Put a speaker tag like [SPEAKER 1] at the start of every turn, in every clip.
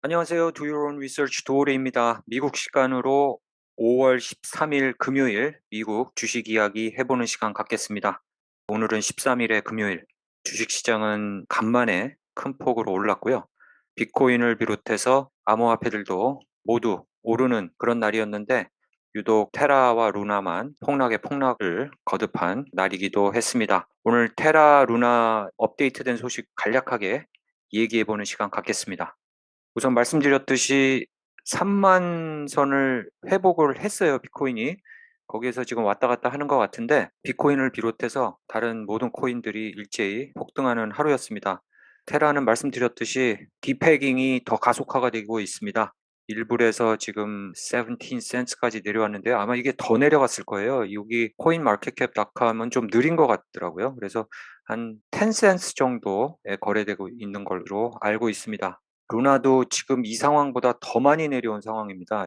[SPEAKER 1] 안녕하세요. Do Your Own Research 도레입니다. 미국 시간으로 5월 13일 금요일 미국 주식 이야기 해보는 시간 갖겠습니다. 오늘은 13일의 금요일. 주식시장은 간만에 큰 폭으로 올랐고요. 비트코인을 비롯해서 암호화폐들도 모두 오르는 그런 날이었는데 유독 테라와 루나만 폭락을 거듭한 날이기도 했습니다. 오늘 테라 루나 업데이트된 소식 간략하게 얘기해보는 시간 갖겠습니다. 우선 말씀드렸듯이 3만 선을 회복을 했어요, 비트코인이. 거기에서 지금 왔다 갔다 하는 것 같은데, 비트코인을 비롯해서 다른 모든 코인들이 일제히 폭등하는 하루였습니다. 테라는 말씀드렸듯이 디패깅이 더 가속화가 되고 있습니다. 1불에서 지금 17센트까지 내려왔는데요. 아마 이게 더 내려갔을 거예요. 여기 코인마켓캡닷컴은 좀 느린 것 같더라고요. 그래서 한 10센트 정도에 거래되고 있는 걸로 알고 있습니다. 루나도 지금 이 상황보다 더 많이 내려온 상황입니다.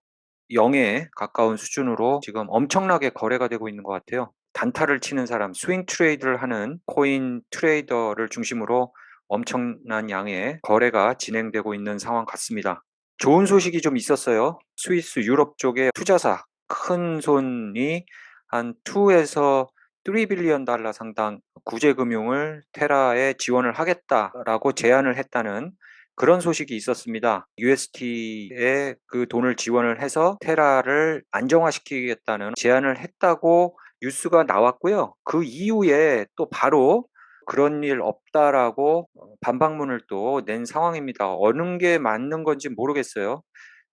[SPEAKER 1] 0에 가까운 수준으로 지금 엄청나게 거래가 되고 있는 것 같아요. 단타를 치는 사람, 스윙 트레이드를 하는 코인 트레이더를 중심으로 엄청난 양의 거래가 진행되고 있는 상황 같습니다. 좋은 소식이 좀 있었어요. 스위스 유럽 쪽의 투자사 큰 손이 한 2에서 3 빌리언 달러 상당 구제금융을 테라에 지원을 하겠다라고 제안을 했다는 그런 소식이 있었습니다. UST에 그 돈을 지원을 해서 테라를 안정화시키겠다는 제안을 했다고 뉴스가 나왔고요. 그 이후에 또 바로 그런 일 없다라고 반박문을 또 낸 상황입니다. 어느 게 맞는 건지 모르겠어요.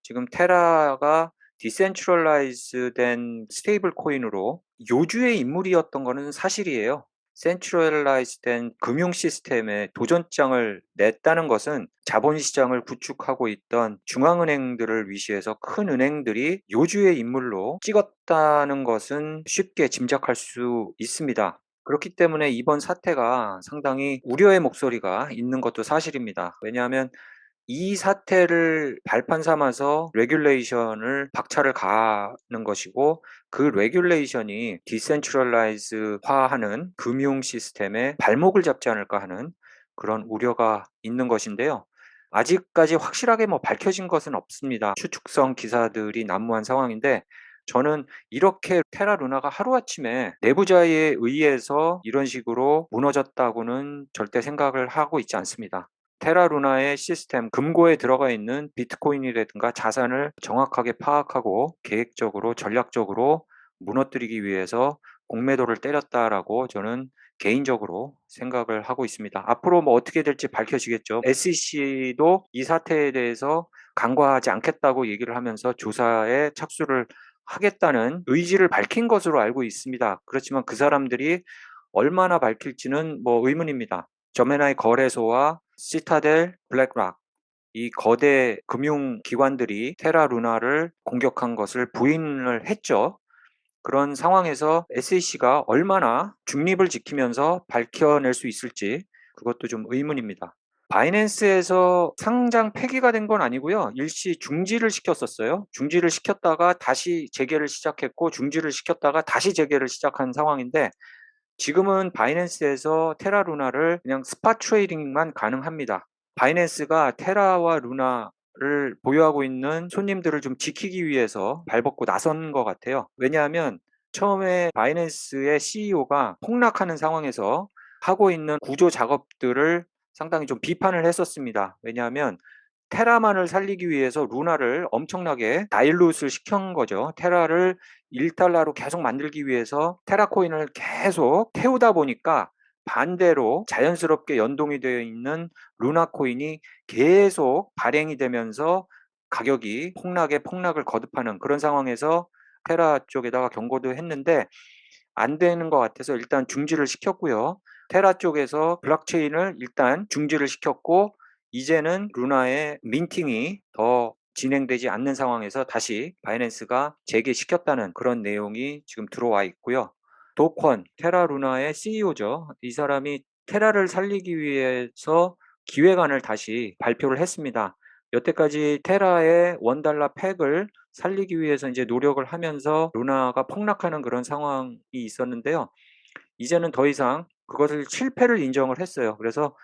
[SPEAKER 1] 지금 테라가 디센트럴라이즈된 스테이블 코인으로 요주의 인물이었던 거는 사실이에요. 센트럴라이즈된 금융 시스템에 도전장을 냈다는 것은 자본시장을 구축하고 있던 중앙은행들을 위시해서 큰 은행들이 요주의 인물로 찍었다는 것은 쉽게 짐작할 수 있습니다. 그렇기 때문에 이번 사태가 상당히 우려의 목소리가 있는 것도 사실입니다. 왜냐하면 이 사태를 발판 삼아서 레귤레이션을 박차를 가하는 것이고 그 레귤레이션이 디센트럴라이즈화하는 금융 시스템에 발목을 잡지 않을까 하는 그런 우려가 있는 것인데요. 아직까지 확실하게 밝혀진 것은 없습니다. 추측성 기사들이 난무한 상황인데 저는 이렇게 테라 루나가 하루아침에 내부자에 의해서 이런 식으로 무너졌다고는 절대 생각을 하고 있지 않습니다. 테라 루나의 시스템 금고에 들어가 있는 비트코인이라든가 자산을 정확하게 파악하고 계획적으로 전략적으로 무너뜨리기 위해서 공매도를 때렸다라고 저는 개인적으로 생각을 하고 있습니다. 앞으로 어떻게 될지 밝혀지겠죠. SEC도 이 사태에 대해서 간과하지 않겠다고 얘기를 하면서 조사에 착수를 하겠다는 의지를 밝힌 것으로 알고 있습니다. 그렇지만 그 사람들이 얼마나 밝힐지는 의문입니다. 저메나이 거래소와 시타델, 블랙락 이 거대 금융기관들이 테라 루나를 공격한 것을 부인을 했죠. 그런 상황에서 SEC가 얼마나 중립을 지키면서 밝혀낼 수 있을지 그것도 좀 의문입니다. 바이낸스에서 상장 폐기가 된 건 아니고요. 일시 중지를 시켰었어요. 중지를 시켰다가 다시 재개를 시작했고 중지를 시켰다가 다시 재개를 시작한 상황인데 지금은 바이낸스에서 테라 루나를 그냥 스팟 트레이딩만 가능합니다. 바이낸스가 테라와 루나를 보유하고 있는 손님들을 좀 지키기 위해서 발벗고 나선 것 같아요. 왜냐하면 처음에 바이낸스의 CEO가 폭락하는 상황에서 하고 있는 구조 작업들을 상당히 좀 비판을 했었습니다. 왜냐하면 테라만을 살리기 위해서 루나를 엄청나게 다일룻을 시킨 거죠. 테라를 1달러로 계속 만들기 위해서 테라 코인을 계속 태우다 보니까 반대로 자연스럽게 연동이 되어 있는 루나 코인이 계속 발행이 되면서 가격이 폭락을 거듭하는 그런 상황에서 테라 쪽에다가 경고도 했는데 안 되는 것 같아서 일단 중지를 시켰고요. 테라 쪽에서 블록체인을 일단 중지를 시켰고 이제는 루나의 민팅이 더 진행되지 않는 상황에서 다시 바이낸스가 재개시켰다는 그런 내용이 지금 들어와 있고요. 도권, 테라 루나의 CEO죠. 이 사람이 테라를 살리기 위해서 기획안을 다시 발표를 했습니다. 여태까지 테라의 원달러 팩을 살리기 위해서 이제 노력을 하면서 루나가 폭락하는 그런 상황이 있었는데요. 이제는 더 이상 그것을 실패를 인정을 했어요. 그래서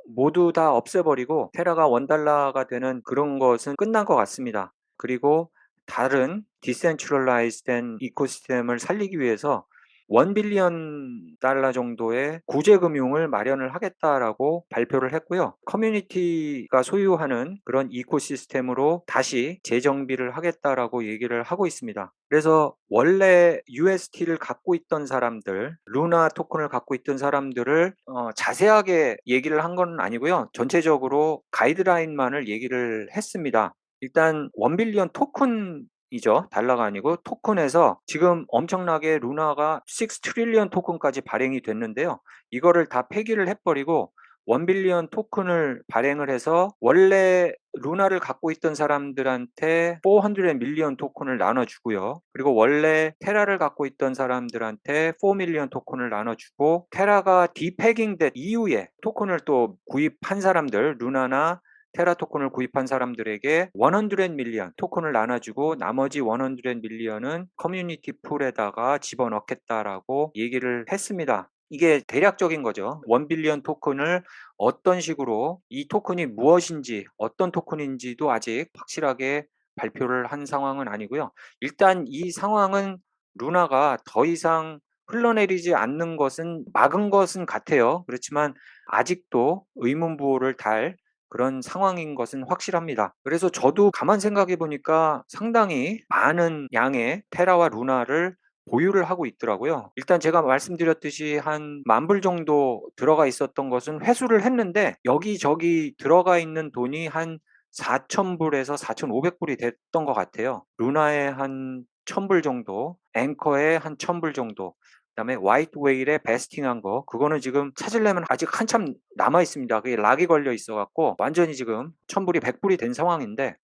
[SPEAKER 1] 모두 다 없애버리고 테라가 $1가 되는 그런 것은 끝난 것 같습니다. 그리고 다른 디센트럴라이즈된 이코시스템을 살리기 위해서 $1 빌리언 정도의 구제금융을 마련을 하겠다라고 발표를 했고요. 커뮤니티가 소유하는 그런 이코시스템으로 다시 재정비를 하겠다라고 얘기를 하고 있습니다. 그래서 원래 UST를 갖고 있던 사람들, 루나 토큰을 갖고 있던 사람들을 자세하게 얘기를 한 건 아니고요. 전체적으로 가이드라인만을 얘기를 했습니다. 일단 1빌리언 토큰이죠. 달러가 아니고 토큰에서 지금 엄청나게 루나가 6 트릴리언 토큰까지 발행이 됐는데요. 이거를 다 폐기를 해버리고 1빌리언 토큰을 발행을 해서 원래 루나를 갖고 있던 사람들한테 400 밀리언 토큰을 나눠주고요. 그리고 원래 테라를 갖고 있던 사람들한테 4 밀리언 토큰을 나눠주고 테라가 디패깅된 이후에 토큰을 또 구입한 사람들, 루나나 테라 토큰을 구입한 사람들에게 100 밀리언 토큰을 나눠주고 나머지 100 밀리언은 커뮤니티 풀에다가 집어넣겠다라고 얘기를 했습니다. 이게 대략적인 거죠. 1빌리언 토큰을 어떤 식으로 이 토큰이 무엇인지 어떤 토큰인지도 아직 확실하게 발표를 한 상황은 아니고요. 일단 이 상황은 루나가 더 이상 흘러내리지 않는 것은 막은 것은 같아요. 그렇지만 아직도 의문부호를 달 그런 상황인 것은 확실합니다. 그래서 저도 가만 생각해 보니까 상당히 많은 양의 테라와 루나를 보유를 하고 있더라고요. 일단 제가 말씀드렸듯이 한 10,000불 정도 들어가 있었던 것은 회수를 했는데 여기저기 들어가 있는 돈이 한 4,000불에서 4,500불이 됐던 것 같아요. 루나에 한 1,000불 정도, 앵커에 한 1,000불 정도, 그다음에 화이트 웨일에 베스팅한 거, 그거는 지금 찾으려면 아직 한참 남아 있습니다. 그게 락이 걸려 있어 갖고 완전히 지금 1,000불이 100불이 된 상황인데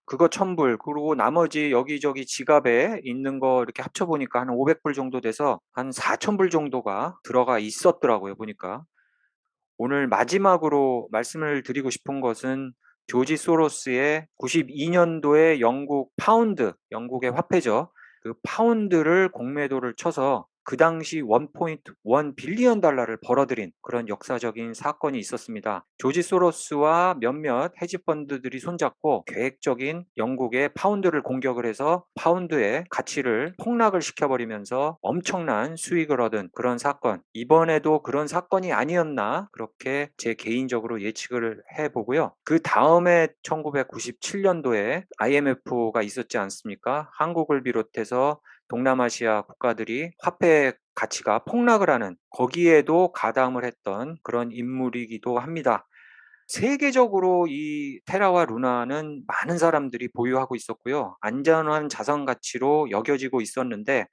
[SPEAKER 1] 그거 1,000불, 그리고 나머지 여기저기 지갑에 있는 거 이렇게 합쳐 보니까 한 500불 정도 돼서 한 4,000불 정도가 들어가 있었더라고요, 보니까. 오늘 마지막으로 말씀을 드리고 싶은 것은 조지 소로스의 92년도에 영국 파운드, 영국의 화폐죠. 그 파운드를 공매도를 쳐서 그 당시 1.1 빌리언 달러를 벌어들인 그런 역사적인 사건이 있었습니다. 조지 소로스와 몇몇 헤지펀드들이 손잡고 계획적인 영국의 파운드를 공격을 해서 파운드의 가치를 폭락을 시켜버리면서 엄청난 수익을 얻은 그런 사건. 이번에도 그런 사건이 아니었나 그렇게 제 개인적으로 예측을 해보고요. 그 다음에 1997년도에 IMF가 있었지 않습니까? 한국을 비롯해서 동남아시아 국가들이 화폐 가치가 폭락을 하는 거기에도 가담을 했던 그런 인물이기도 합니다. 세계적으로 이 테라와 루나는 많은 사람들이 보유하고 있었고요. 안전한 자산 가치로 여겨지고 있었는데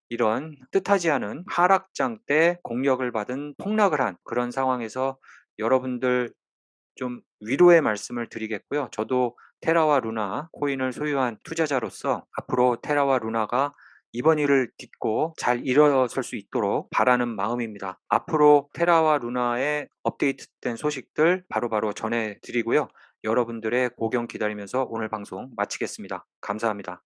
[SPEAKER 1] 이런 뜻하지 않은 하락장 때 공격을 받은 폭락을 한 그런 상황에서 여러분들 좀 위로의 말씀을 드리겠고요. 저도 테라와 루나 코인을 소유한 투자자로서 앞으로 테라와 루나가 이번 일을 딛고 잘 일어설 수 있도록 바라는 마음입니다. 앞으로 테라와 루나의 업데이트된 소식들 바로바로 전해드리고요. 여러분들의 고견 기다리면서 오늘 방송 마치겠습니다. 감사합니다.